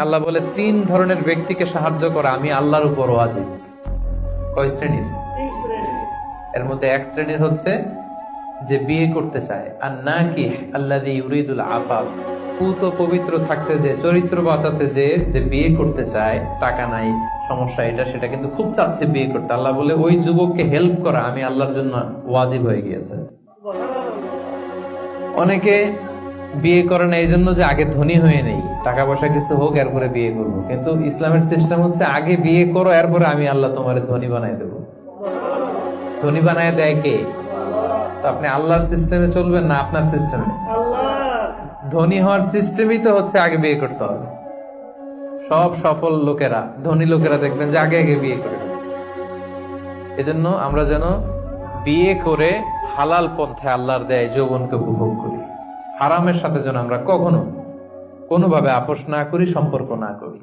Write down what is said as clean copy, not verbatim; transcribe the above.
আল্লাহ বলে 3 ধরনের ব্যক্তিকে সাহায্য করা আমি আল্লাহর উপর ওয়াজিব। কয় শ্রেণীর? এর মধ্যে এক শ্রেণীর হচ্ছে যে বিয়ে করতে চায়, আর নাকি আল্লাযী ইউরিদুল আফাফ, পুত পবিত্র থাকতে যে, চরিত্র বাঁচাতে যে বিয়ে করতে চায়, টাকা নাই, সমস্যা এটা সেটা, কিন্তু খুব চাচ্ছে বিয়ে করতে। আল্লাহ বলে ওই যুবককে হেল্প করা আমি আল্লাহর জন্য ওয়াজিব হয়ে গিয়েছে। অনেকে বিয়ে করে না এই জন্য যে আগে ধনী হয়ে নেই, টাকা পয়সা কিছু হোক এরপরে বিয়ে করবো, কিন্তু ইসলামের সিস্টেম হচ্ছে আগে বিয়ে করো, এরপরে আমি আল্লাহ তোমার ধনী বানাই দেবো। ধনী বানায় দেয় কে? তো আপনি আল্লাহর সিস্টেমে চলবেন না আপনার সিস্টেমে? ধনী হওয়ার সিস্টেমই তো হচ্ছে আগে বিয়ে করতে হবে। সব সফল লোকেরা, ধনী লোকেরা দেখবেন যে আগে আগে বিয়ে করে ফেলছে। এজন্য আমরা যেন বিয়ে করে হালাল পন্থায় আল্লাহর দেয় যৌবনকে উপভোগ করি। হারামের সাথে যেন আমরা কখনো কোনোভাবে আপোষ না করি, সম্পর্ক না করি।